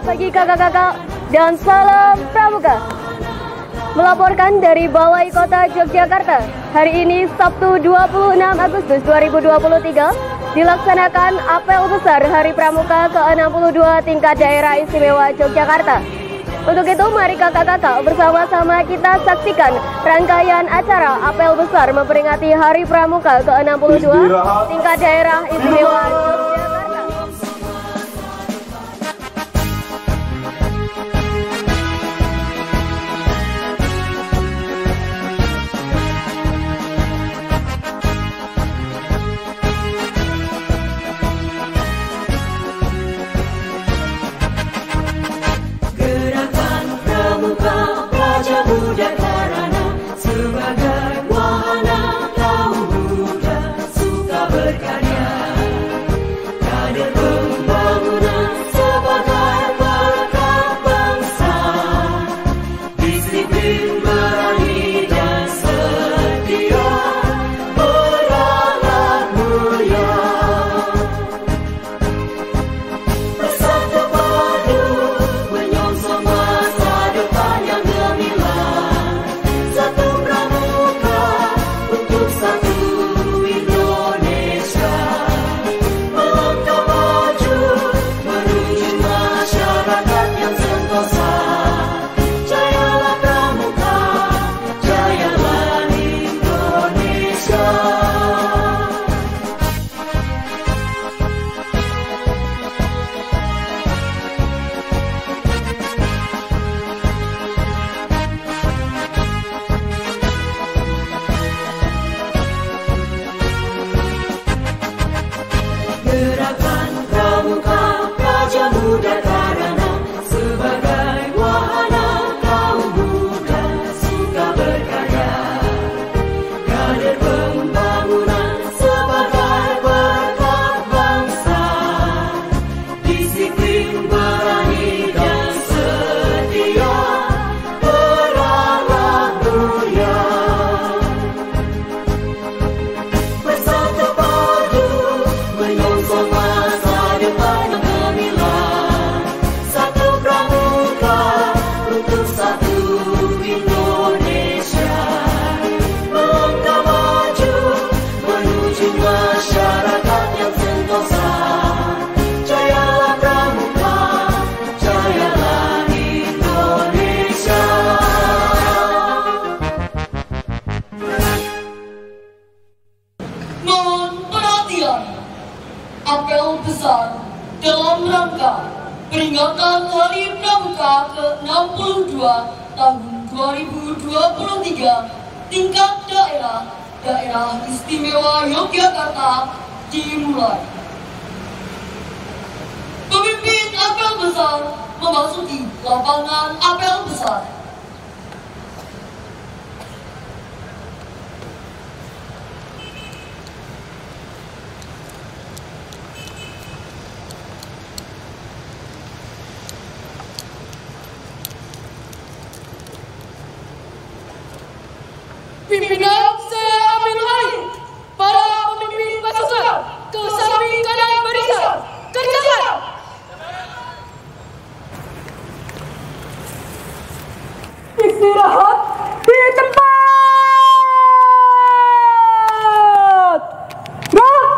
pagi kakak-kakak dan salam pramuka. Melaporkan dari Balai Kota Yogyakarta, hari ini Sabtu 26 Agustus 2023 dilaksanakan apel besar Hari Pramuka ke-62 tingkat daerah istimewa Yogyakarta. Untuk itu mari kakak-kakak bersama-sama kita saksikan rangkaian acara apel besar memperingati Hari Pramuka ke-62 tingkat daerah istimewa Yogyakarta. Gerakan Pramuka Praja Muda karena sebagai wahana kaum muda suka berkarya, kader pembangunan sebagai berkat bangsa, disiplin berani dan setia, beranak mulia, bersatu padu menyongsong masa depan yang gemilang. Satu pramuka untuk satu Indonesia, melangkah maju menuju masyarakat yang sentosa. Jayalah pramuka, jayalah Indonesia. Mohon perhatian, apel besar dalam rangka peringatan Hari Pramuka ke-62 tahun 2023 tingkat daerah istimewa Yogyakarta dimulai. Pemimpin apel besar memasuki lapangan apel besar. Pimpinan saya ambil alih. Para pemimpin pasukan ke samping kanan barisan. Kerjakan. Istirahat di tempat. Gerak.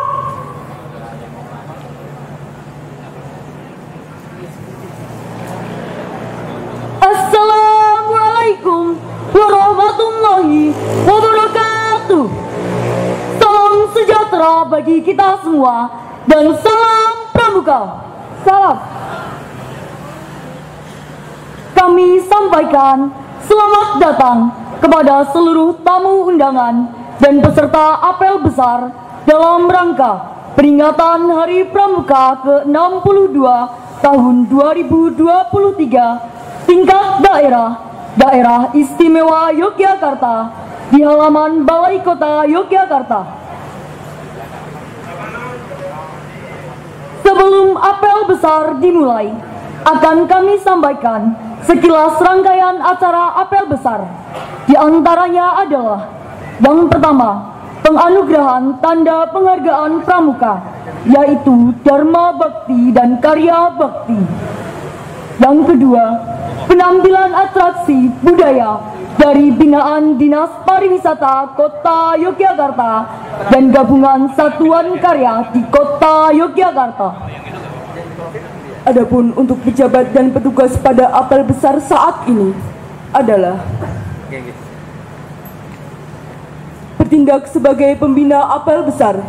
Assalamualaikum warahmatullahi wabarakatuh. Salam sejahtera bagi kita semua dan salam pramuka. Salam. Kami sampaikan selamat datang kepada seluruh tamu undangan dan peserta apel besar dalam rangka peringatan Hari Pramuka ke-62 tahun 2023 tingkat daerah istimewa Yogyakarta di halaman Balai Kota Yogyakarta. Sebelum apel besar dimulai, akan kami sampaikan sekilas rangkaian acara apel besar. Di antaranya adalah yang pertama, penganugerahan tanda penghargaan pramuka. pramuka, yaitu Dharma Bakti dan Karya Bakti. Yang kedua, penampilan atraksi budaya dari binaan Dinas Pariwisata Kota Yogyakarta dan Gabungan Satuan Karya di Kota Yogyakarta. Adapun untuk pejabat dan petugas pada apel besar saat ini adalah bertindak sebagai pembina apel besar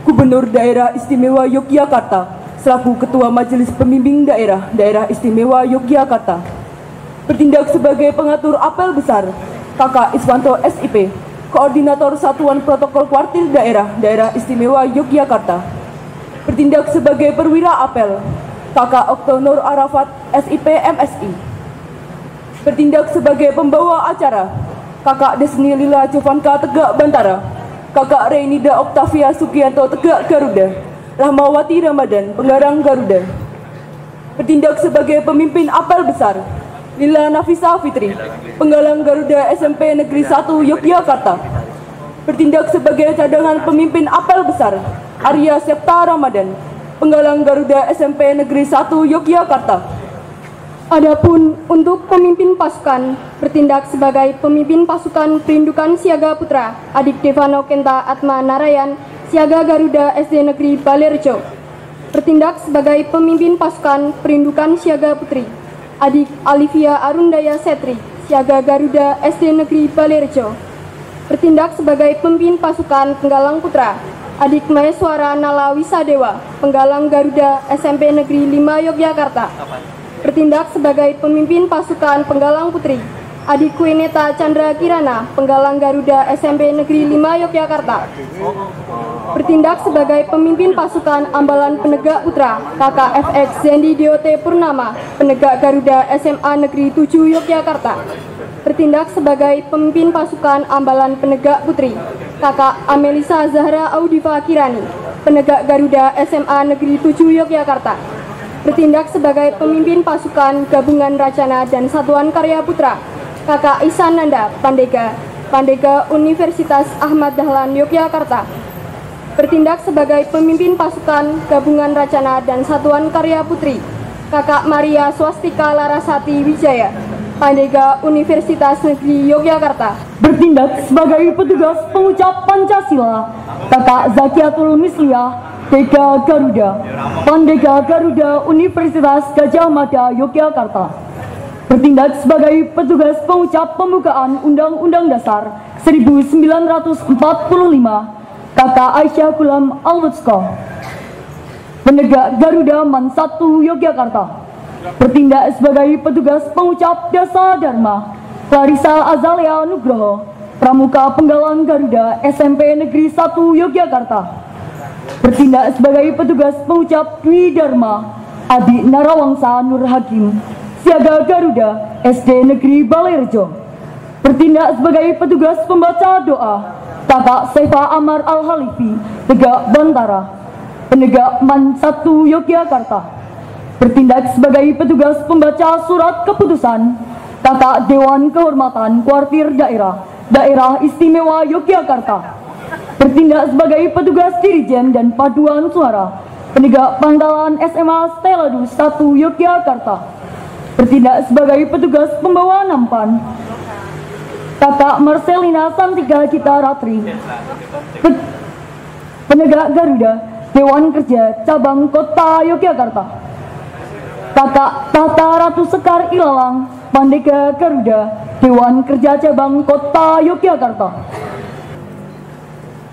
Gubernur Daerah Istimewa Yogyakarta selaku Ketua Majelis Pembimbing Daerah Istimewa Yogyakarta. Bertindak sebagai pengatur apel besar Kakak Iswanto SIP, Koordinator Satuan Protokol Kuartir Daerah Istimewa Yogyakarta. Bertindak sebagai perwira apel Kakak Oktonur Arafat SIP MSI. Bertindak sebagai pembawa acara Kakak Desni Lila Jovanka Tegak Bantara, Kakak Reinida Oktavia Sugianto Tegak Garuda, Rahmawati Ramadan Penggarang Garuda. Bertindak sebagai pemimpin apel besar Lila Nafisa Fitri, Penggalang Garuda SMP Negeri 1 Yogyakarta. Bertindak sebagai cadangan pemimpin apel besar Arya Septa Ramadan, Penggalang Garuda SMP Negeri 1 Yogyakarta. Adapun untuk pemimpin pasukan, bertindak sebagai pemimpin pasukan Perindukan Siaga Putra Adik Devano Kenta Atma Narayan, Siaga Garuda SD Negeri Balerjo. Bertindak sebagai pemimpin pasukan Perindukan Siaga Putri Adik Alivia Arundaya Setri, Siaga Garuda SD Negeri Balerjo. Bertindak sebagai pemimpin pasukan Penggalang Putra Adik Maheswara Nala Wisadewa, Penggalang Garuda SMP Negeri 5 Yogyakarta. Bertindak sebagai pemimpin pasukan Penggalang Putri Adik Kueneta Chandra Kirana, Penggalang Garuda SMP Negeri 5 Yogyakarta. Bertindak sebagai pemimpin pasukan Ambalan Penegak Putra Kakak FX Zendi Diote Purnama, Penegak Garuda SMA Negeri 7 Yogyakarta. Bertindak sebagai pemimpin pasukan Ambalan Penegak Putri Kakak Amelisa Zahra Audiva Kirani, Penegak Garuda SMA Negeri 7 Yogyakarta. Bertindak sebagai pemimpin pasukan Gabungan Racana dan Satuan Karya Putra Kakak Ihsan Nanda Pandega Universitas Ahmad Dahlan Yogyakarta. Bertindak sebagai pemimpin pasukan Gabungan Racana dan Satuan Karya Putri Kakak Maria Swastika Larasati Wijaya, Pandega Universitas Negeri Yogyakarta. Bertindak sebagai petugas pengucap Pancasila Kakak Zakiatul Misliyah Dega Garuda, Pandega Garuda Universitas Gajah Mada Yogyakarta. Bertindak sebagai petugas pengucap pembukaan Undang-Undang Dasar 1945 Kakak Aisyah Gulam Alwutsko, Penegak Garuda Man 1 Yogyakarta. Bertindak sebagai petugas pengucap Dasa Dharma Clarissa Azalea Nugroho, Pramuka Penggalang Garuda SMP Negeri 1 Yogyakarta. Bertindak sebagai petugas pengucap Dwi Dharma Adi Narawangsa Nur Hakim, Siaga Garuda SD Negeri Balerjo. Bertindak sebagai petugas pembaca doa Kakak Saifa Amar Al-Halifi Tegak Bantara, Penegak Man 1 Yogyakarta. Bertindak sebagai petugas pembaca surat keputusan Kakak Dewan Kehormatan Kuartir Daerah Istimewa Yogyakarta. Bertindak sebagai petugas dirijen dan paduan suara Penegak Pangkalan SMA Steladus 1 Yogyakarta. Bertindak sebagai petugas pembawa nampan Kakak Marcelina Santika Gita Ratri, Penegak Garuda Dewan Kerja Cabang Kota Yogyakarta. Kakak Tata Ratu Sekar Ilalang, Pandega Garuda Dewan Kerja Cabang Kota Yogyakarta.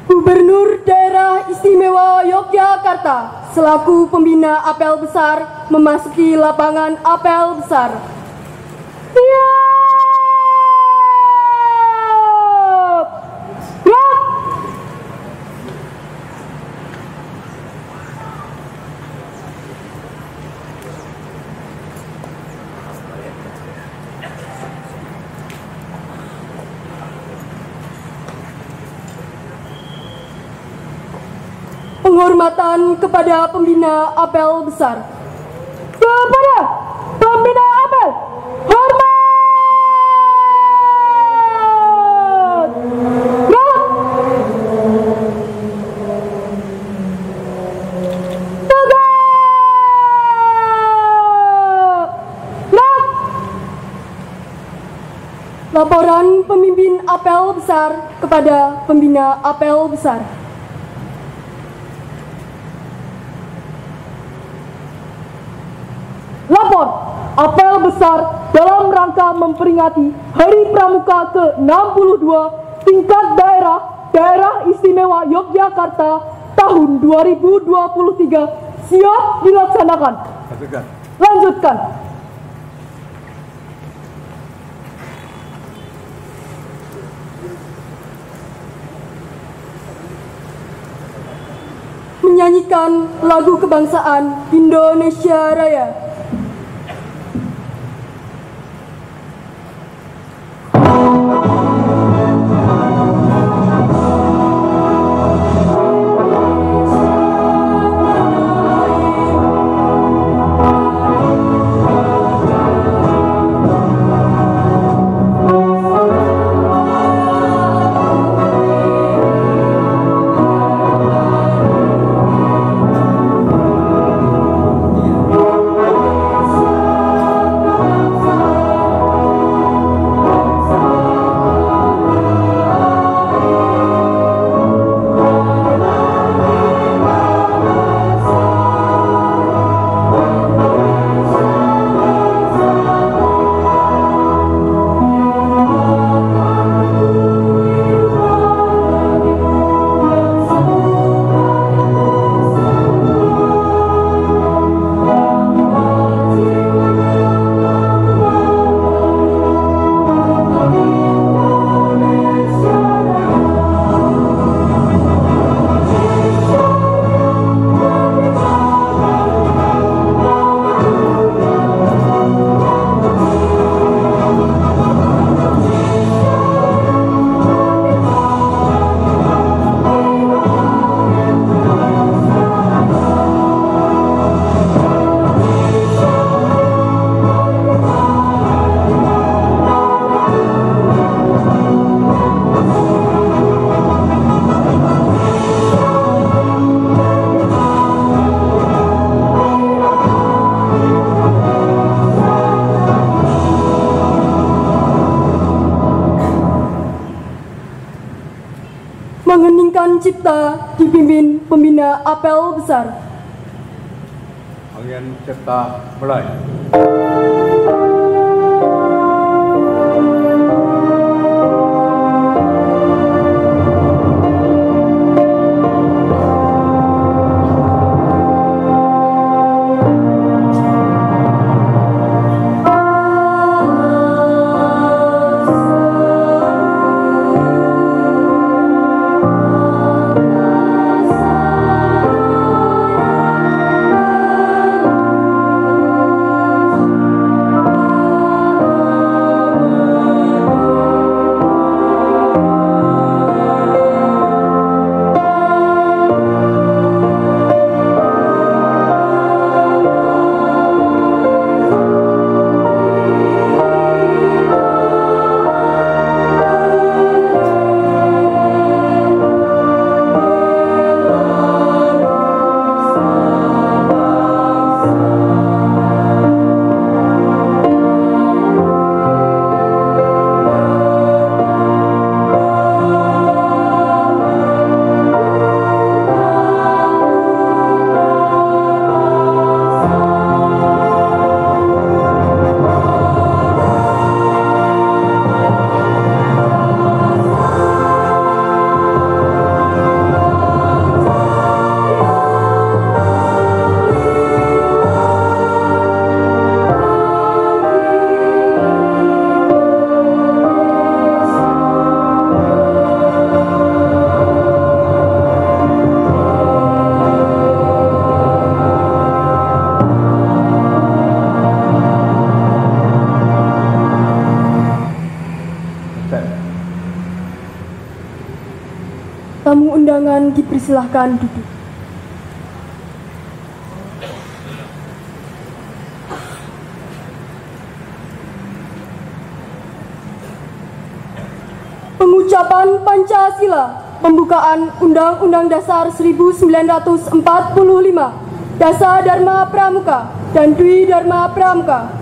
Gubernur Daerah Istimewa Yogyakarta selaku pembina apel besar memasuki lapangan apel besar. Siap! Gerak! Penghormatan kepada pembina apel besar. Kepada pembina apel, hormat! Gerak! Tegak! Laporan pemimpin apel besar kepada pembina apel besar. Lapor apel besar dalam rangka memperingati Hari Pramuka ke-62 tingkat daerah istimewa Yogyakarta tahun 2023 siap dilaksanakan. Lanjutkan. Menyanyikan lagu kebangsaan Indonesia Raya. Mengeningkan cipta dipimpin pembina apel besar. Angin cipta mulai. Tamu undangan dipersilahkan duduk. Pengucapan Pancasila, pembukaan Undang-Undang Dasar 1945, Dasa Dharma Pramuka, dan Dwi Dharma Pramuka.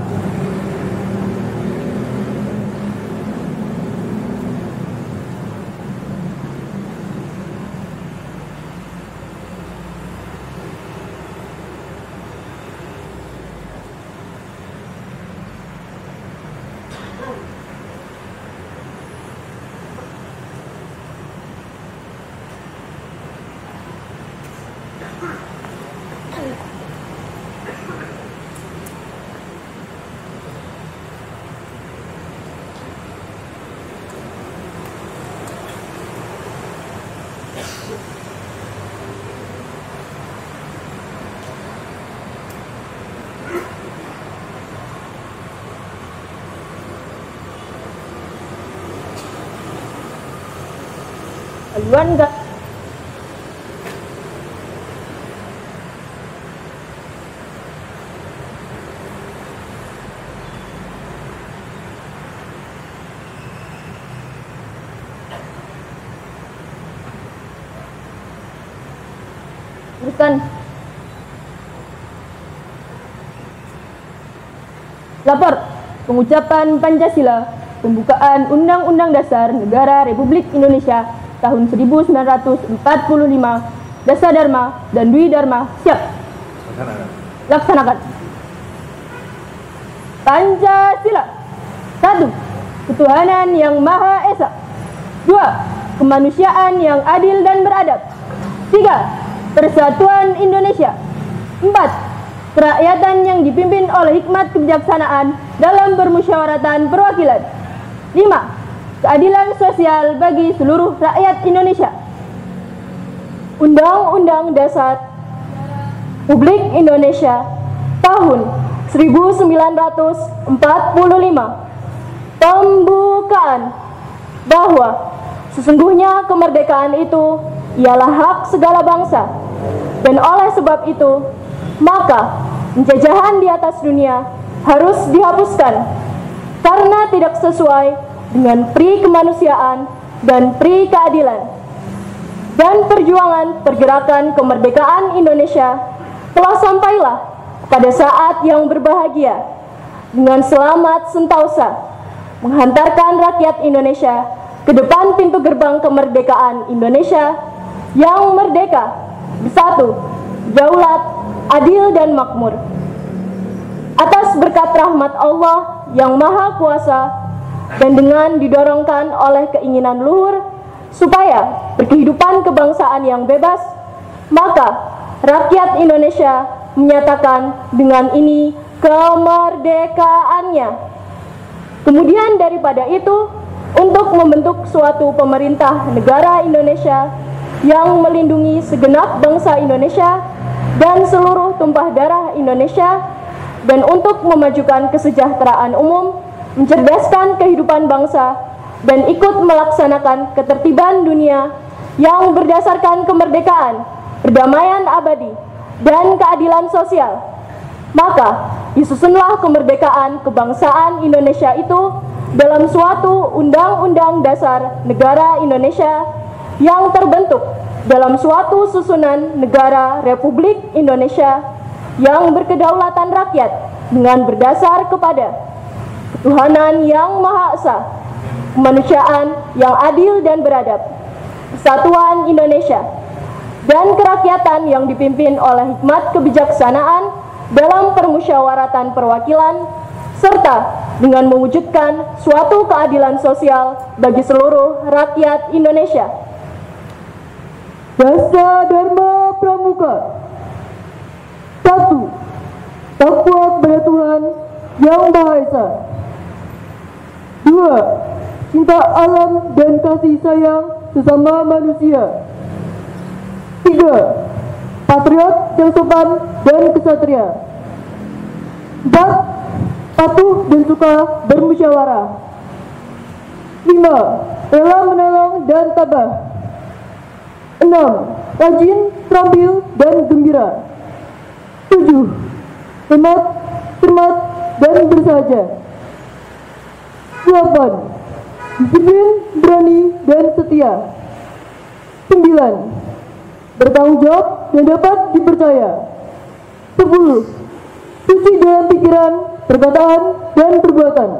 Haluan enggak? Teruskan. Lapor pengucapan Pancasila, pembukaan Undang-Undang Dasar Negara Republik Indonesia tahun 1945, Dasa Dharma dan Dwi Dharma siap. Laksanakan. Pancasila. 1. Ketuhanan yang Maha Esa. 2. Kemanusiaan yang adil dan beradab. 3. Persatuan Indonesia. 4. Kerakyatan yang dipimpin oleh hikmat kebijaksanaan dalam permusyawaratan perwakilan. 5. Keadilan sosial bagi seluruh rakyat Indonesia. Undang-Undang Dasar Republik Indonesia tahun 1945. Pembukaan bahwa sesungguhnya kemerdekaan itu ialah hak segala bangsa, dan oleh sebab itu maka penjajahan di atas dunia harus dihapuskan karena tidak sesuai dengan pri kemanusiaan dan pri keadilan. Dan perjuangan pergerakan kemerdekaan Indonesia telah sampailah pada saat yang berbahagia dengan selamat sentosa menghantarkan rakyat Indonesia ke depan pintu gerbang kemerdekaan Indonesia yang merdeka, bersatu, daulat, adil dan makmur. Atas berkat rahmat Allah yang Maha Kuasa dan dengan didorongkan oleh keinginan luhur supaya berkehidupan kebangsaan yang bebas, maka rakyat Indonesia menyatakan dengan ini kemerdekaannya. Kemudian daripada itu, untuk membentuk suatu pemerintah negara Indonesia yang melindungi segenap bangsa Indonesia dan seluruh tumpah darah Indonesia, dan untuk memajukan kesejahteraan umum, mencerdaskan kehidupan bangsa, dan ikut melaksanakan ketertiban dunia yang berdasarkan kemerdekaan, perdamaian abadi, dan keadilan sosial. Maka disusunlah kemerdekaan kebangsaan Indonesia itu dalam suatu Undang-Undang Dasar Negara Indonesia yang terbentuk dalam suatu susunan negara Republik Indonesia yang berkedaulatan rakyat dengan berdasar kepada ketuhanan yang Maha Esa, kemanusiaan yang adil dan beradab, persatuan Indonesia, dan kerakyatan yang dipimpin oleh hikmat kebijaksanaan dalam permusyawaratan perwakilan, serta dengan mewujudkan suatu keadilan sosial bagi seluruh rakyat Indonesia. Dasa Dharma Pramuka. 1. Takwa kepada Tuhan yang Maha Esa. 2. Cinta alam dan kasih sayang sesama manusia. 3. Patriot yang sopan dan kesatria. 4. Patuh dan suka bermusyawarah. 5. Rela menolong dan tabah. 6. Rajin, terampil, dan gembira. 7. Hemat, cermat, dan bersahaja. 8. Disiplin, berani, dan setia. 9. Bertanggung jawab dan dapat dipercaya. 10. Suci dalam pikiran, perkataan, dan perbuatan.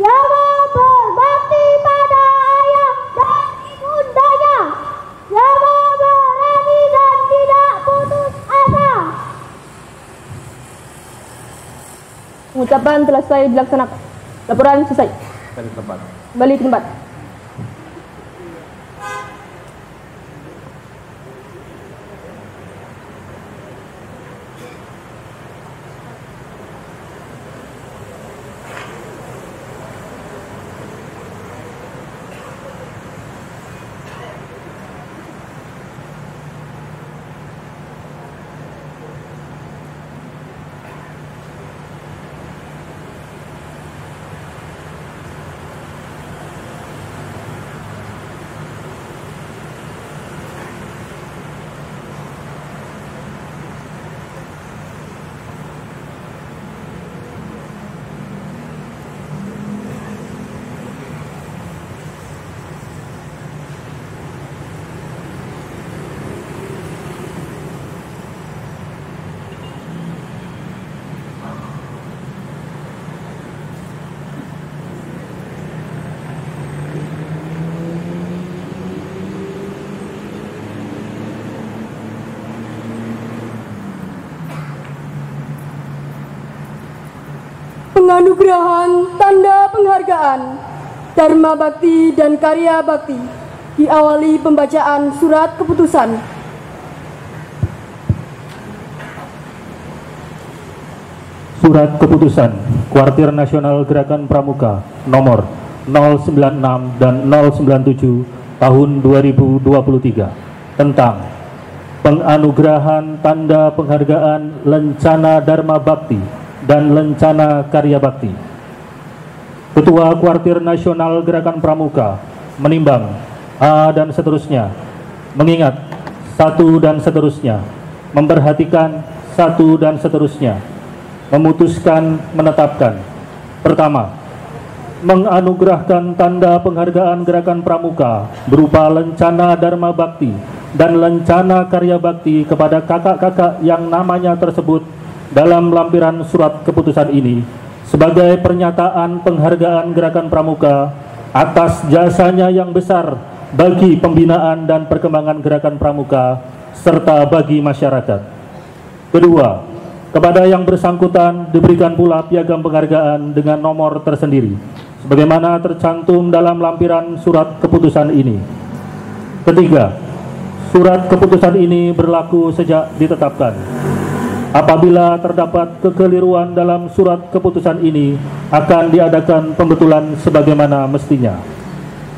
Yang berbakti pada ayah dan ibundanya, yang berani dan tidak putus asa. Pengucapan selesai dilaksanakan. Laporan selesai. Kembali ke tempat. penganugerahan tanda penghargaan Dharma Bakti dan Karya Bakti diawali pembacaan surat keputusan. Surat keputusan Kuartir Nasional Gerakan Pramuka nomor 096 dan 097 tahun 2023 tentang penganugerahan tanda penghargaan Lencana Dharma Bakti dan Lencana Karya Bakti. Ketua Kuartir Nasional Gerakan Pramuka menimbang A dan seterusnya, mengingat satu dan seterusnya, memperhatikan satu dan seterusnya, memutuskan menetapkan. Pertama, menganugerahkan tanda penghargaan Gerakan Pramuka berupa Lencana Dharma Bakti dan Lencana Karya Bakti kepada kakak-kakak yang namanya tersebut dalam lampiran surat keputusan ini sebagai pernyataan penghargaan Gerakan Pramuka atas jasanya yang besar bagi pembinaan dan perkembangan Gerakan Pramuka serta bagi masyarakat. Kedua, kepada yang bersangkutan diberikan pula piagam penghargaan dengan nomor tersendiri sebagaimana tercantum dalam lampiran surat keputusan ini. Ketiga, surat keputusan ini berlaku sejak ditetapkan. Apabila terdapat kekeliruan dalam surat keputusan ini, akan diadakan pembetulan sebagaimana mestinya.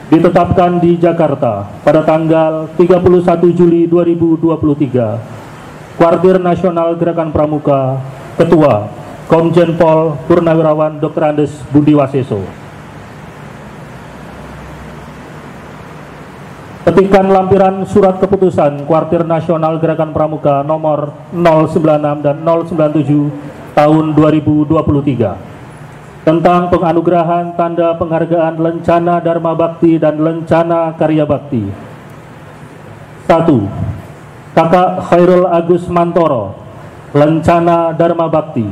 Ditetapkan di Jakarta pada tanggal 31 Juli 2023. Kuartir Nasional Gerakan Pramuka, Ketua Komjen Pol Purnawirawan Dr. Andes Budi Waseso. Petikan lampiran surat keputusan Kuartir Nasional Gerakan Pramuka nomor 096 dan 097 tahun 2023 tentang penganugerahan tanda penghargaan Lencana Dharma Bakti dan Lencana Karya Bakti. 1. Kakak Khairul Agus Mantoro, Lencana Dharma Bakti.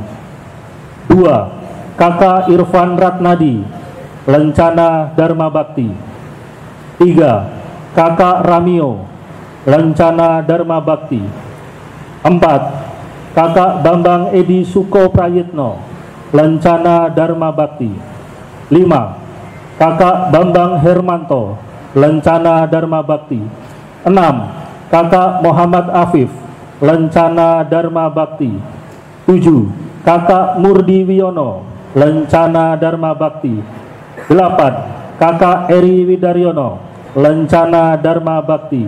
2. Kakak Irfan Ratnadi, Lencana Dharma Bakti. 3. Kakak Ramio, Lencana Dharma Bakti. 4. Kakak Bambang Edi Suko Prayitno, Lencana Dharma Bakti. 5. Kakak Bambang Hermanto, Lencana Dharma Bakti. 6. Kakak Muhammad Afif, Lencana Dharma Bakti. 7. Kakak Murdi Wiono, Lencana Dharma Bakti. 8. Kakak Eri Widaryono, Lencana Dharma Bakti.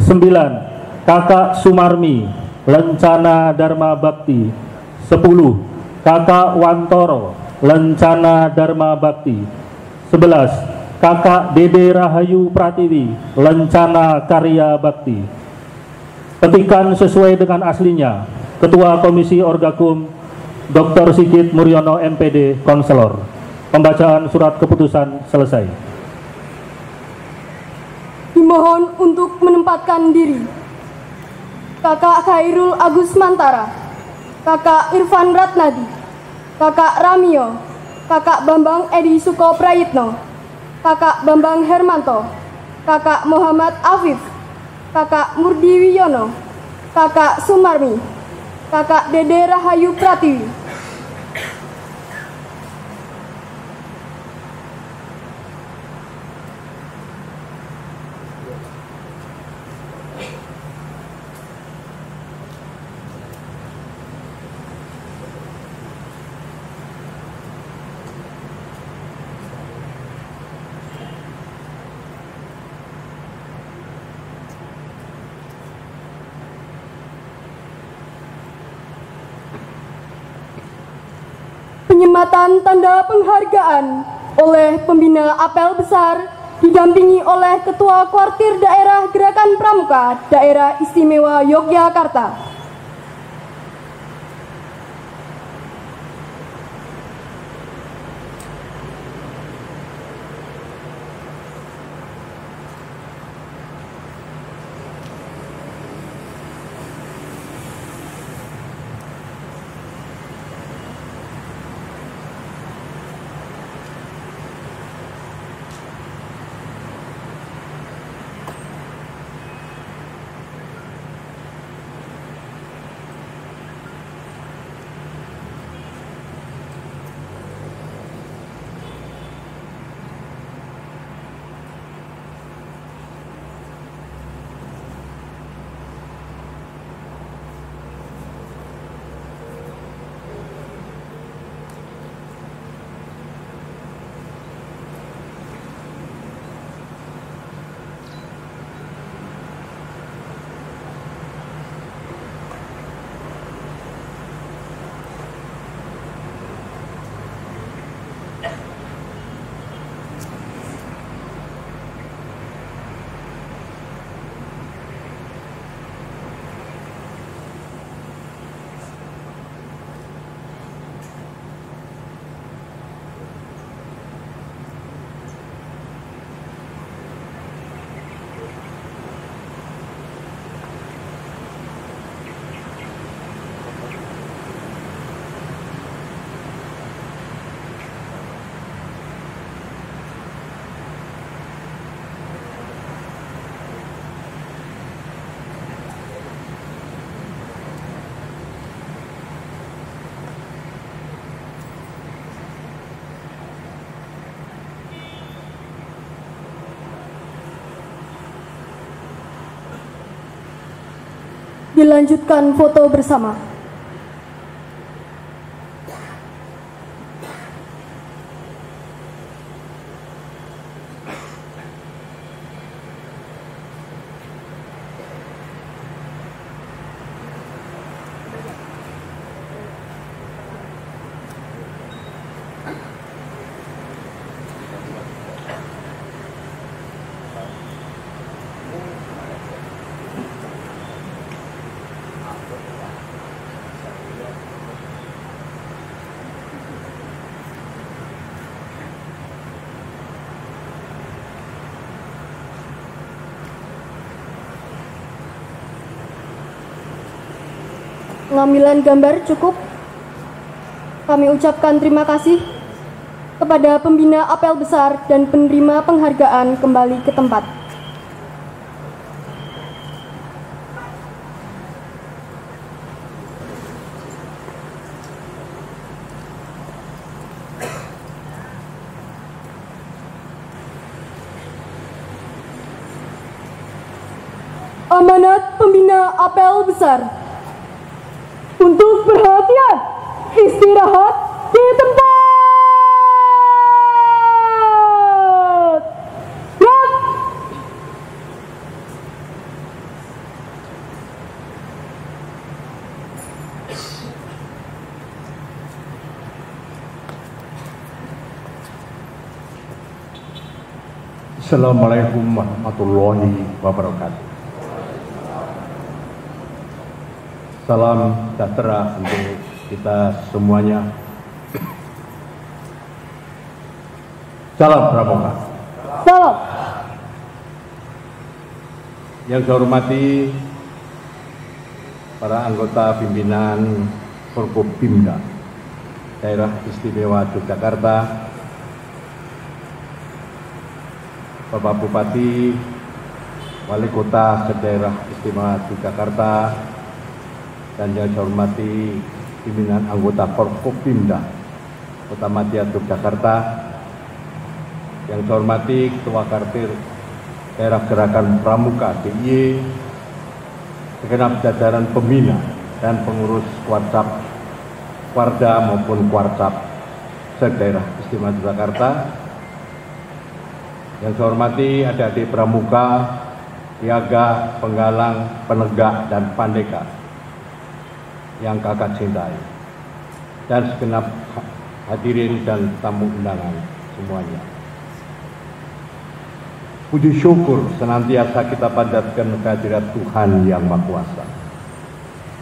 9. Kakak Sumarmi, Lencana Dharma Bakti. 10. Kakak Wantoro, Lencana Dharma Bakti. 11. Kakak Dede Rahayu Pratiwi, Lencana Karya Bakti. Petikan sesuai dengan aslinya. Ketua Komisi Orgakum Dr. Sigit Muryono MPD, Konselor. Pembacaan surat keputusan selesai. Dimohon untuk menempatkan diri. Kakak Khairul Agus Mantara, Kakak Irfan Ratnadi, Kakak Ramio, Kakak Bambang Edi Suko Prayitno, Kakak Bambang Hermanto, Kakak Muhammad Afif, Kakak Murdi Wiono, Kakak Sumarmi, Kakak Dede Rahayu Pratiwi. Penyematan tanda penghargaan oleh pembina apel besar didampingi oleh Ketua Kuartir Daerah Gerakan Pramuka Daerah Istimewa Yogyakarta. Dilanjutkan foto bersama. Pengambilan gambar cukup. Kami ucapkan terima kasih kepada pembina apel besar dan penerima penghargaan kembali ke tempat. Amanat pembina apel besar. Untuk perhatian, istirahat di tempat. Gerak. Assalamualaikum warahmatullahi wabarakatuh. Salam sejahtera untuk kita semuanya. Salam Pramuka. Salam. Yang saya hormati para anggota pimpinan Forkopimda Daerah Istimewa Yogyakarta, Bapak Bupati, Wali Kota Daerah Istimewa Yogyakarta, dan yang saya hormati pimpinan anggota Forkopimda Kota Madya Yogyakarta, yang saya hormati Ketua Kartir Daerah Gerakan Pramuka DIY, segenap jajaran pembina dan pengurus Kuarcap Warda maupun Kuarcap se-Daerah Istimewa Yogyakarta, yang saya hormati adik-adik Pramuka, Piaga, Penggalang, Penegak, dan Pandeka yang kakak cintai, dan segenap hadirin dan tamu undangan semuanya. Puji syukur senantiasa kita panjatkan kehadirat Tuhan Yang Maha Kuasa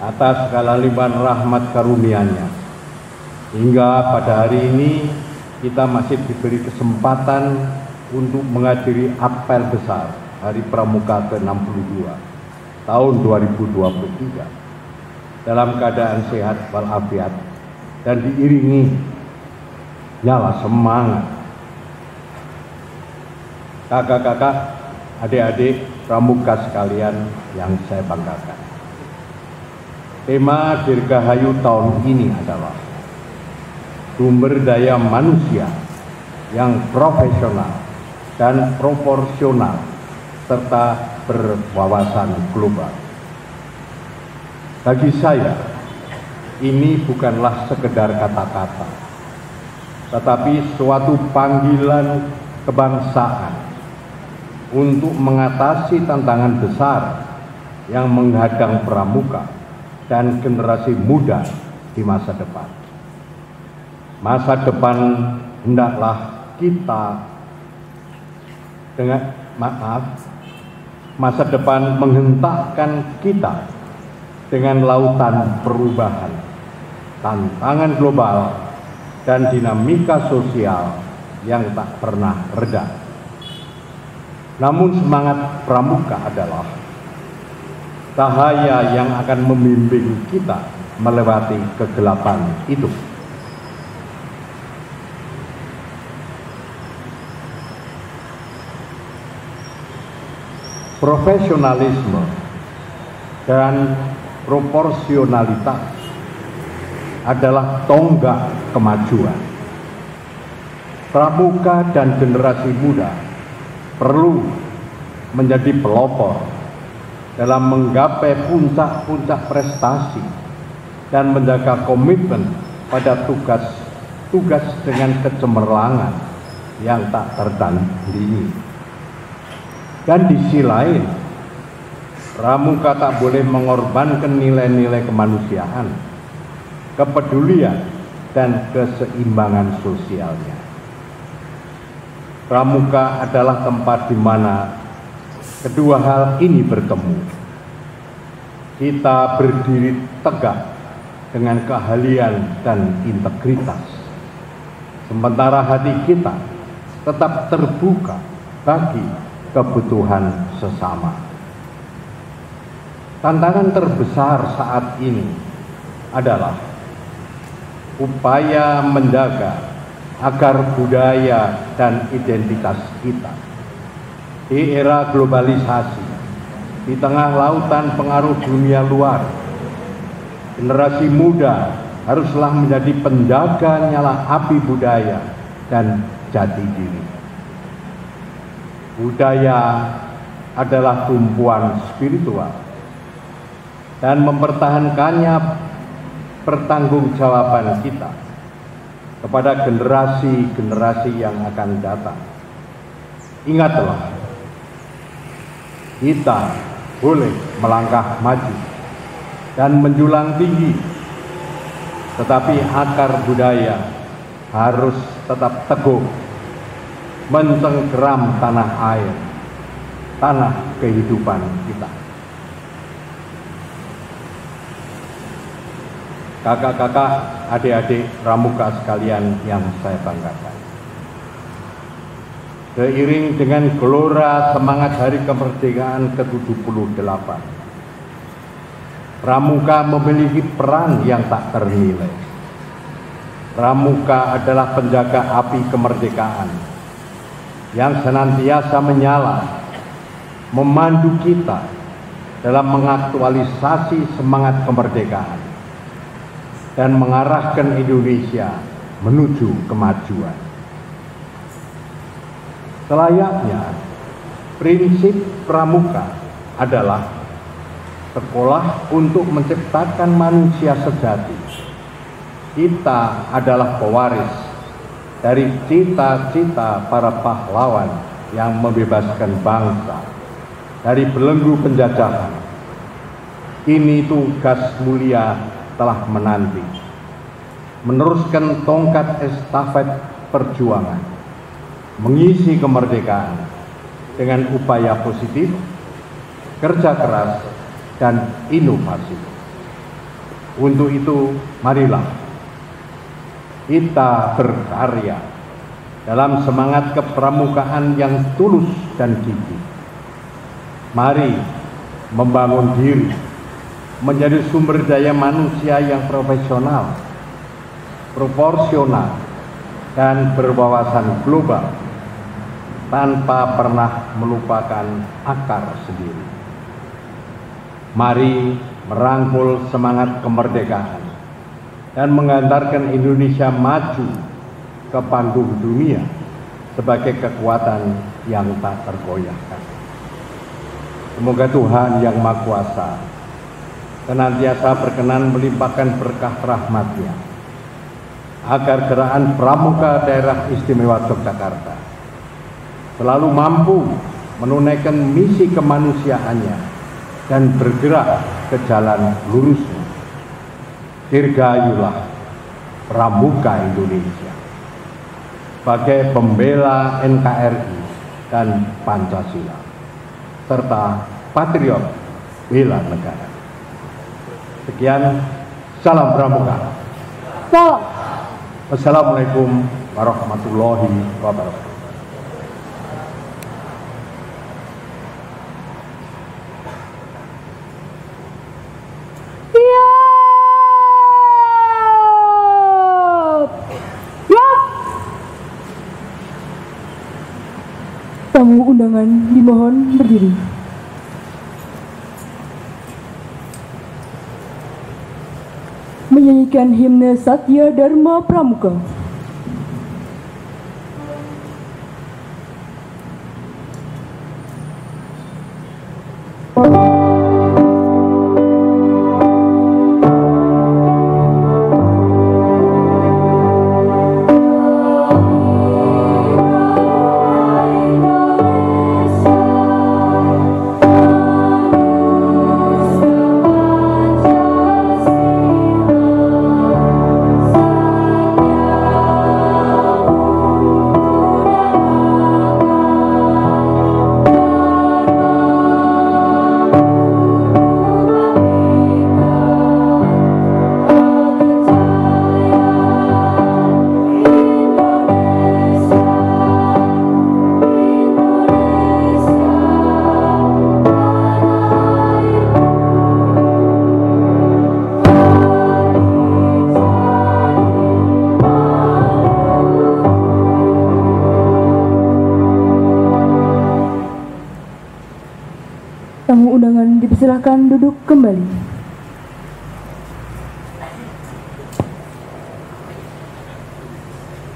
atas segala limpahan rahmat karunia-Nya, hingga pada hari ini kita masih diberi kesempatan untuk menghadiri apel besar Hari Pramuka ke-62 tahun 2023 dalam keadaan sehat walafiat dan diiringi nyala semangat. Kakak-kakak, adik-adik Pramuka sekalian yang saya banggakan, tema Dirgahayu tahun ini adalah sumber daya manusia yang profesional dan proporsional serta berwawasan global. Bagi saya, ini bukanlah sekedar kata-kata, tetapi suatu panggilan kebangsaan untuk mengatasi tantangan besar yang menghadang Pramuka dan generasi muda di masa depan. Masa depan hendaklah kita masa depan menghentakkan kita dengan lautan perubahan, tantangan global, dan dinamika sosial yang tak pernah reda. Namun semangat Pramuka adalah cahaya yang akan membimbing kita melewati kegelapan itu. Profesionalisme dan proporsionalitas adalah tonggak kemajuan. Pramuka dan generasi muda perlu menjadi pelopor dalam menggapai puncak-puncak prestasi dan menjaga komitmen pada tugas dengan kecemerlangan yang tak tertandingi. Dan di sisi lain, Pramuka tak boleh mengorbankan nilai-nilai kemanusiaan, kepedulian, dan keseimbangan sosialnya. Pramuka adalah tempat di mana kedua hal ini bertemu. Kita berdiri tegak dengan keahlian dan integritas, sementara hati kita tetap terbuka bagi kebutuhan sesama. Tantangan terbesar saat ini adalah upaya menjaga agar budaya dan identitas kita di era globalisasi, di tengah lautan pengaruh dunia luar, generasi muda haruslah menjadi penjaga nyala api budaya dan jati diri. Budaya adalah tumpuan spiritual, dan mempertahankannya pertanggungjawaban kita kepada generasi-generasi yang akan datang. Ingatlah, kita boleh melangkah maju dan menjulang tinggi, tetapi akar budaya harus tetap teguh mencengkeram tanah air, tanah kehidupan kita. Kakak-kakak, adik-adik Pramuka sekalian yang saya banggakan, seiring dengan gelora semangat Hari Kemerdekaan ke-78, Pramuka memiliki peran yang tak ternilai. Pramuka adalah penjaga api kemerdekaan yang senantiasa menyala, memandu kita dalam mengaktualisasi semangat kemerdekaan dan mengarahkan Indonesia menuju kemajuan. Selayaknya, prinsip Pramuka adalah sekolah untuk menciptakan manusia sejati. Kita adalah pewaris dari cita-cita para pahlawan yang membebaskan bangsa dari belenggu penjajahan. Kini tugas mulia telah menanti, meneruskan tongkat estafet perjuangan, mengisi kemerdekaan dengan upaya positif, kerja keras, dan inovasi. Untuk itu, marilah kita berkarya dalam semangat kepramukaan yang tulus dan gigih. Mari membangun diri menjadi sumber daya manusia yang profesional, proporsional, dan berwawasan global tanpa pernah melupakan akar sendiri. Mari merangkul semangat kemerdekaan dan mengantarkan Indonesia maju ke panggung dunia sebagai kekuatan yang tak tergoyahkan. Semoga Tuhan Yang Maha Kuasa senantiasa berkenan melimpahkan berkah rahmat-Nya agar gerakan Pramuka Daerah Istimewa Yogyakarta selalu mampu menunaikan misi kemanusiaannya dan bergerak ke jalan lurusnya. Dirgayulah Pramuka Indonesia sebagai pembela NKRI dan Pancasila serta patriot bela negara. Sekian, salam Pramuka. Salam. Wassalamualaikum warahmatullahi wabarakatuh. Tamu undangan dimohon berdiri. Menyanyikan himne Satya Dharma Pramuka. dipersilahkan duduk kembali.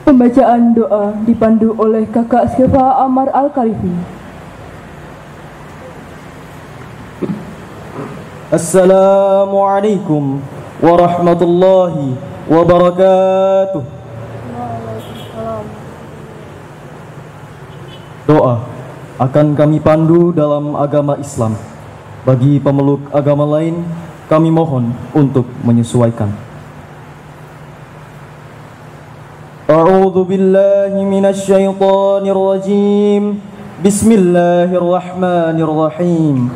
Pembacaan doa dipandu oleh Kakak Skefa Amar Al-Khalifi. Assalamualaikum warahmatullahi wabarakatuh. Doa akan kami pandu dalam agama Islam. Bagi pemeluk agama lain, kami mohon untuk menyesuaikan. A'udzu billahi minasy syaithanir rajim. Bismillahirrahmanirrahim.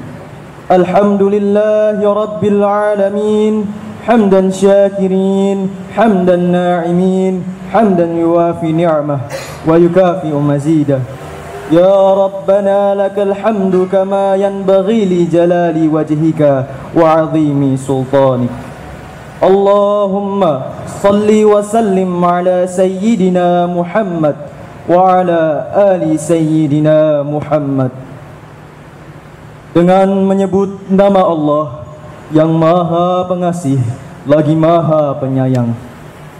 Alhamdulillahi rabbil alamin. Hamdan syakirin, hamdan na'imin, hamdan yuwafi ni'mah wa yukafi'u mazidah. Ya Rabbana lakal hamdu kama yanbaghi li jalali wajhika wa 'azimi sultanik. Allahumma salli wa sallim ala sayyidina Muhammad wa ala ali sayyidina Muhammad. Dengan menyebut nama Allah yang maha pengasih lagi maha penyayang,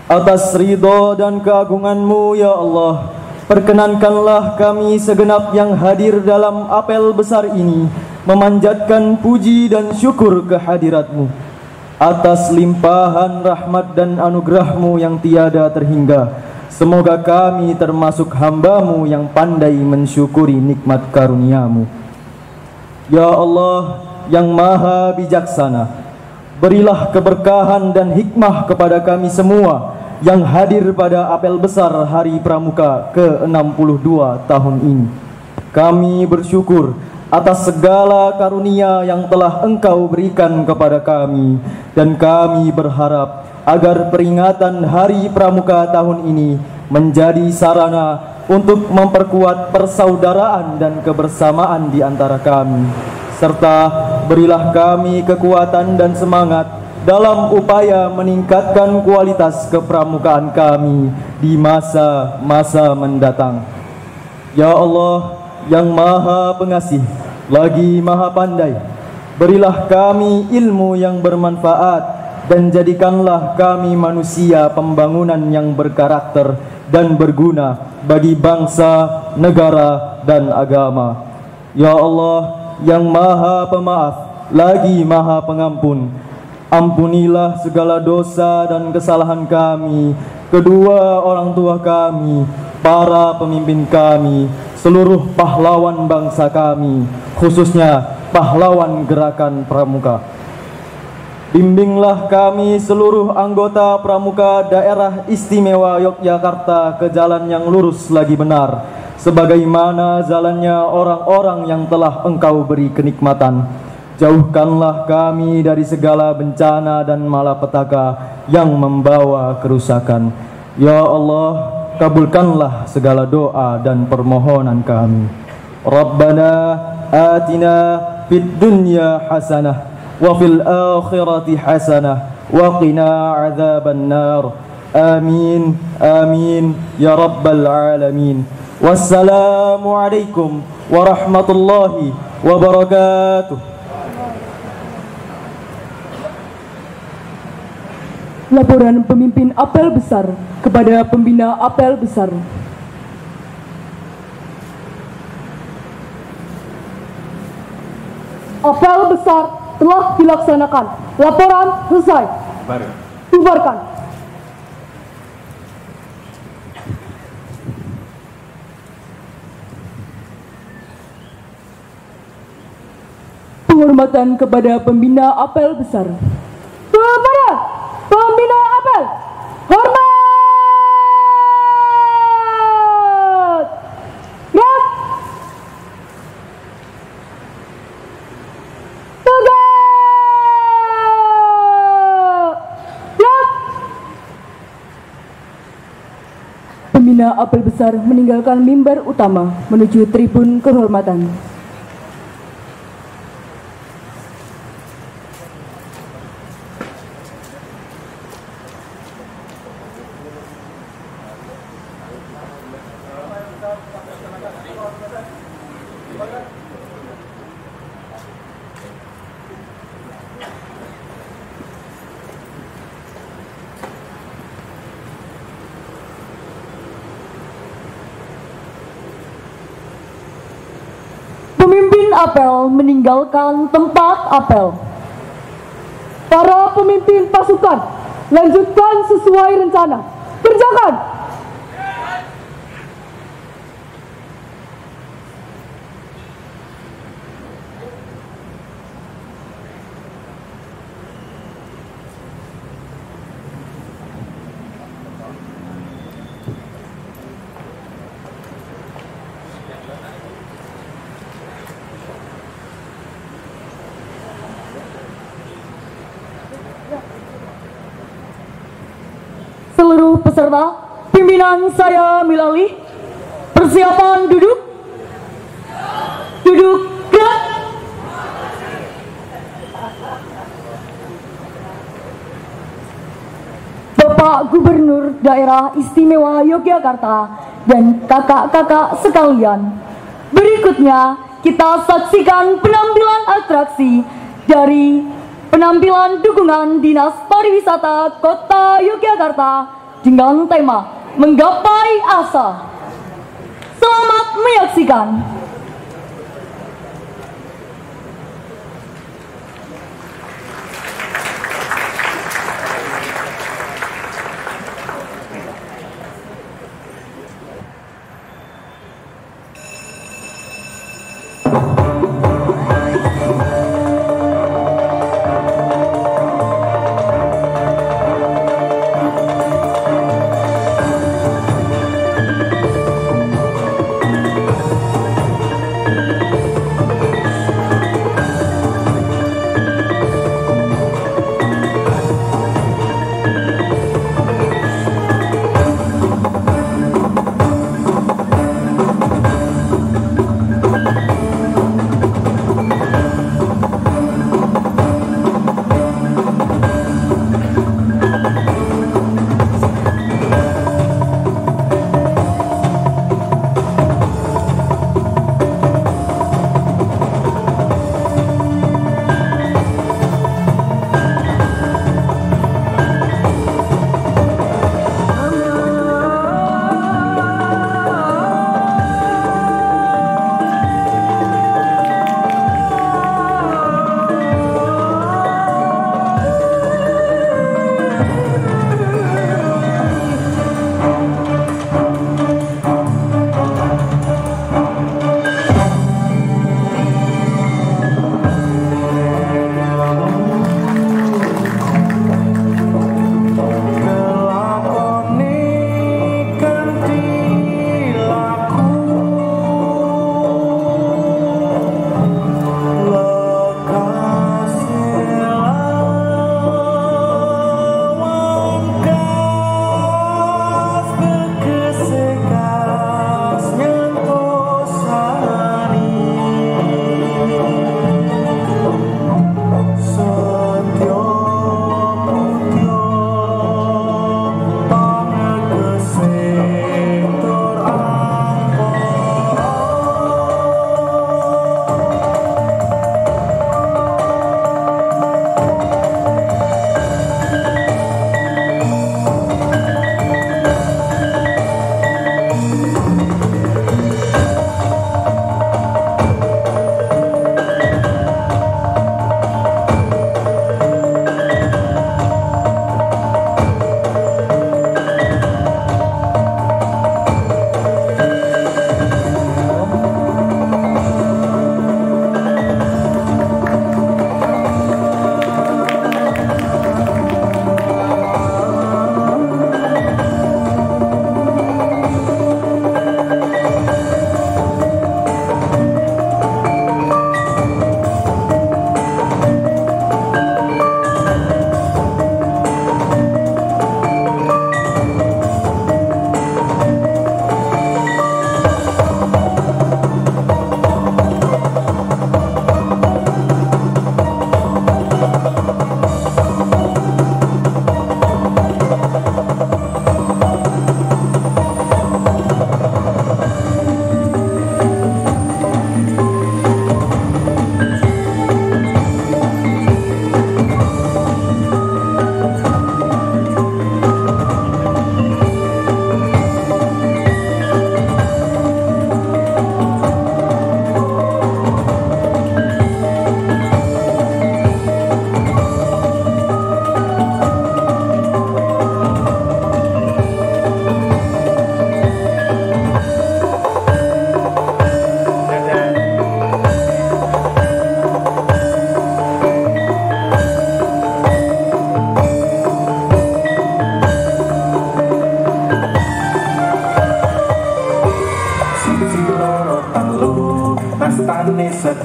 atas ridho dan keagungan-Mu ya Allah, perkenankanlah kami segenap yang hadir dalam apel besar ini memanjatkan puji dan syukur kehadirat-Mu atas limpahan rahmat dan anugerah-Mu yang tiada terhingga. Semoga kami termasuk hamba-Mu yang pandai mensyukuri nikmat karunia-Mu. Ya Allah yang maha bijaksana, berilah keberkahan dan hikmah kepada kami semua yang hadir pada apel besar Hari Pramuka ke-62 tahun ini. Kami bersyukur atas segala karunia yang telah Engkau berikan kepada kami, dan kami berharap agar peringatan Hari Pramuka tahun ini menjadi sarana untuk memperkuat persaudaraan dan kebersamaan di antara kami, serta berilah kami kekuatan dan semangat dalam upaya meningkatkan kualitas kepramukaan kami di masa-masa mendatang. Ya Allah yang maha pengasih lagi maha pandai, berilah kami ilmu yang bermanfaat dan jadikanlah kami manusia pembangunan yang berkarakter dan berguna bagi bangsa, negara, dan agama. Ya Allah yang maha pemaaf lagi maha pengampun, ampunilah segala dosa dan kesalahan kami, kedua orang tua kami, para pemimpin kami, seluruh pahlawan bangsa kami, khususnya pahlawan gerakan Pramuka. Bimbinglah kami seluruh anggota Pramuka Daerah Istimewa Yogyakarta ke jalan yang lurus lagi benar, sebagaimana jalannya orang-orang yang telah Engkau beri kenikmatan. Jauhkanlah kami dari segala bencana dan malapetaka yang membawa kerusakan. Ya Allah, kabulkanlah segala doa dan permohonan kami. Rabbana atina fid dunya hasanah wa fil akhirati hasanah wa qina adzaban nar. Amin amin ya rabbal alamin. Wassalamualaikum warahmatullahi wabarakatuh. Laporan pemimpin apel besar kepada pembina apel besar. Apel besar telah dilaksanakan. Laporan selesai. Bubarkan. Penghormatan kepada pembina apel besar. Kepada pembina apel, hormat. Gerak. Tegak. Gerak. Pembina apel besar meninggalkan mimbar utama menuju tribun kehormatan. apel meninggalkan tempat apel. Para pemimpin pasukan, lanjutkan sesuai rencana. Kerjakan! Seluruh peserta, pimpinan saya Milali, persiapan duduk. Duduk gerak. Bapak Gubernur Daerah Istimewa Yogyakarta dan kakak-kakak sekalian, berikutnya kita saksikan penampilan atraksi dari penampilan dukungan Dinas Pariwisata Kota Yogyakarta dengan tema Menggapai Asa. Selamat menyaksikan.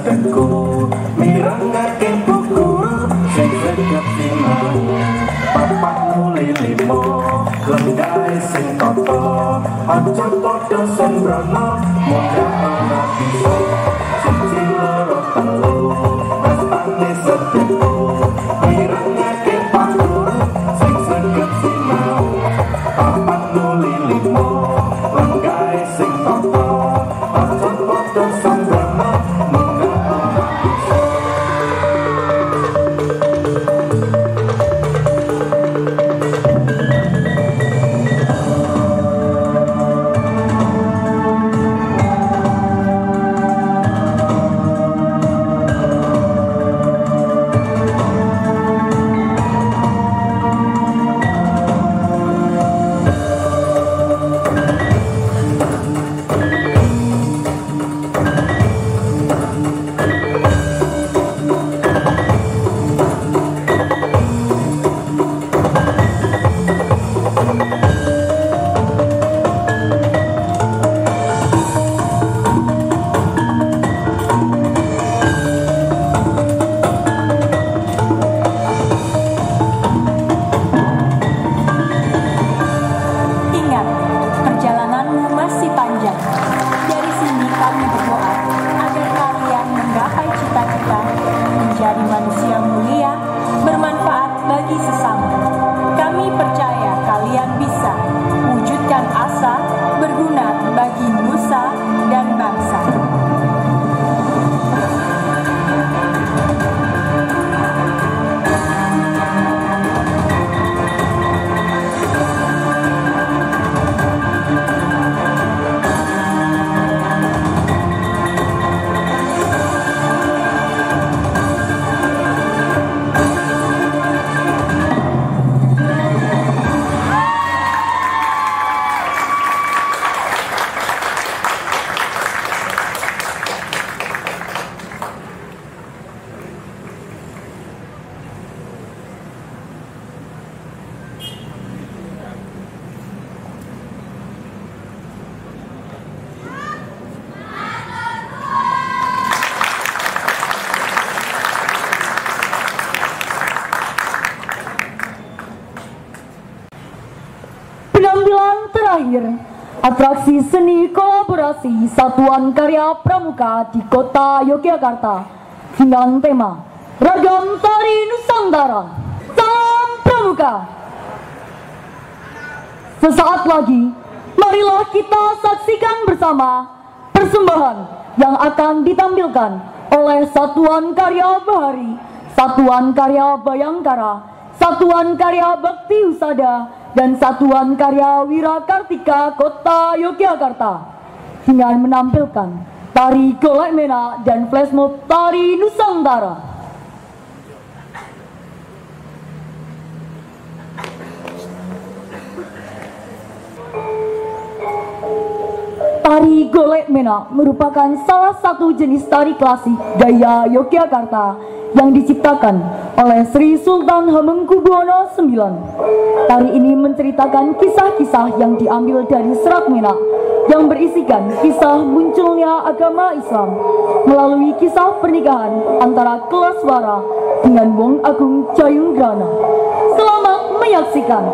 sedeku mirengake buku sing segep sinau papat nuli limo lenggae sing toto aja padha sembrono mudah ora bisa siji loro telu pestane sedeku mirengake buku sing segep sinau papat nuli limo lenggae sing toto aja padha sembrono mudah ora bisa. Ingat, perjalananmu masih panjang. Dari sini kami berdoa agar kalian menggapai cita-cita, menjadi manusia mulia, bermanfaat bagi sesama. Kami percaya kalian bisa wujudkan asa, berguna bagi nusa dan bangsa. Penampilan terakhir, atraksi seni kolaborasi Satuan Karya Pramuka di Kota Yogyakarta dengan tema Ragam Tari Nusantara. Salam Pramuka. Sesaat lagi, marilah kita saksikan bersama persembahan yang akan ditampilkan oleh Satuan Karya Bahari, Satuan Karya Bayangkara, Satuan Karya Bakti Husada, dan Satuan Karya Wirakartika Kota Yogyakarta dengan menampilkan tari golek mena dan flashmob tari Nusantara. Tari golek mena merupakan salah satu jenis tari klasik gaya Yogyakarta yang diciptakan oleh Sri Sultan Hamengkubuwono IX. Tari ini menceritakan kisah-kisah yang diambil dari Serat Menak yang berisikan kisah munculnya agama Islam melalui kisah pernikahan antara Kelaswara dengan Wong Agung Jayunggrana. Selamat menyaksikan.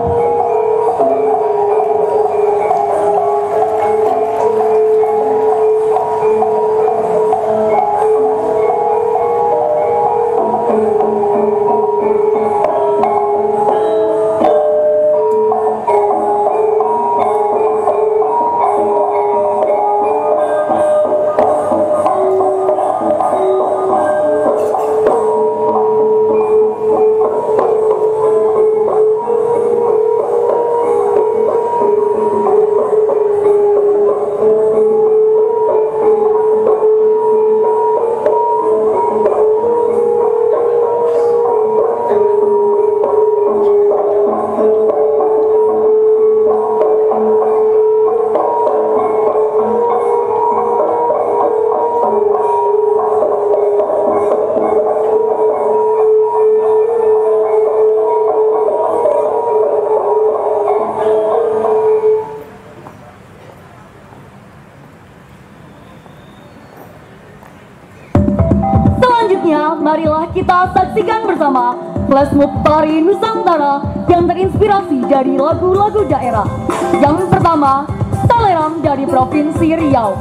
marilah kita saksikan bersama flash mob tari Nusantara yang terinspirasi dari lagu-lagu daerah. Yang pertama, Taleram dari Provinsi Riau.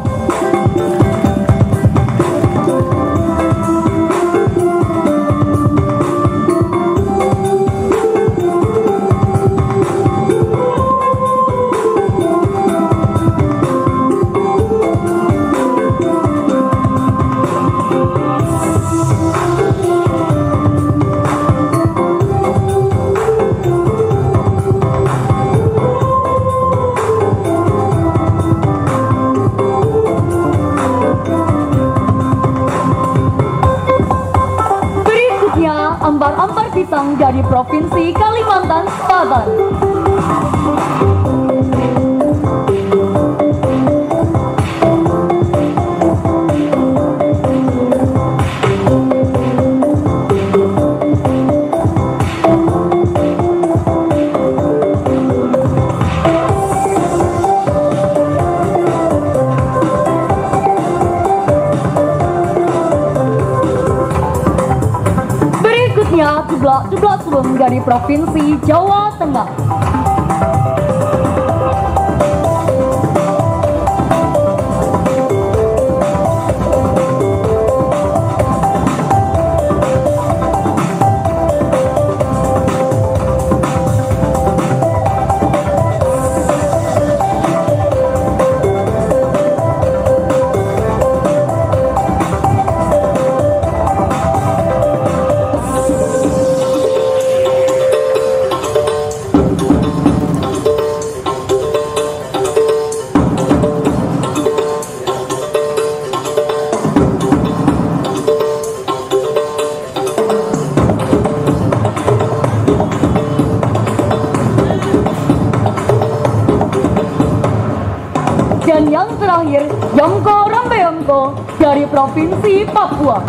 Ambar-ambar pisang dari Provinsi Kalimantan Selatan. Tublak Sulung dari Provinsi Jawa Tengah. Dan yang terakhir, Yongko Rambeongko dari Provinsi Papua.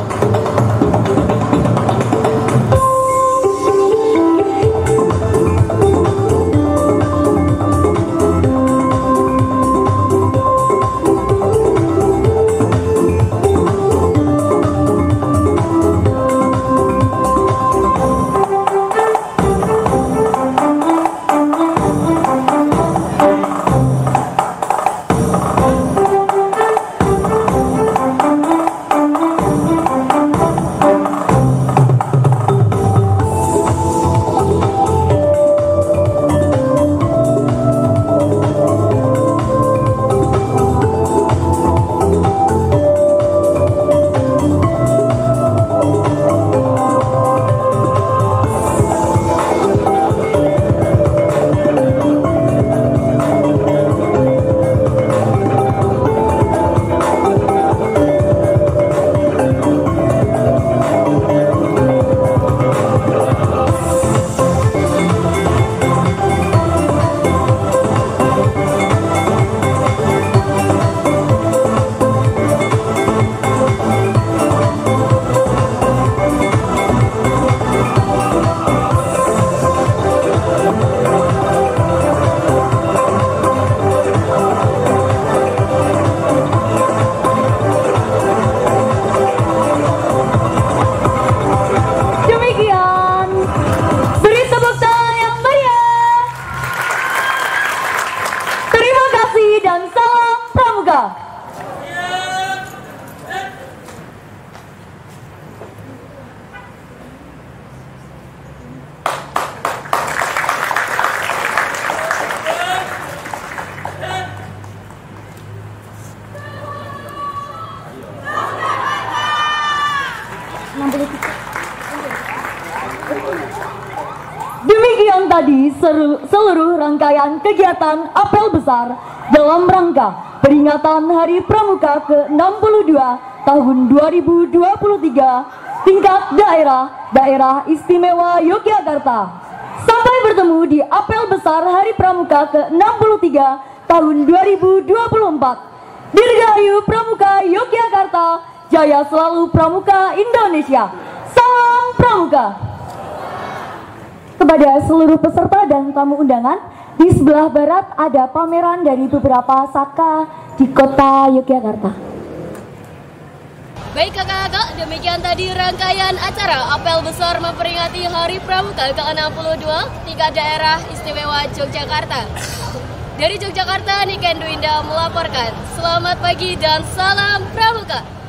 Dan salam pramuka. Demikian tadi seluruh rangkaian kegiatan apel besar dalam rangka peringatan Hari Pramuka ke-62 tahun 2023 tingkat Daerah Istimewa Yogyakarta. Sampai bertemu di apel besar Hari Pramuka ke-63 tahun 2024. Dirgahayu Pramuka Yogyakarta, jaya selalu Pramuka Indonesia. Salam Pramuka. Kepada seluruh peserta dan tamu undangan, di sebelah barat ada pameran dari beberapa saka di kota Yogyakarta. Baik kakak-kakak, demikian tadi rangkaian acara apel besar memperingati Hari Pramuka ke-62 tingkat daerah istimewa Yogyakarta. Dari Yogyakarta, Niken Dwinda melaporkan. Selamat pagi dan salam Pramuka.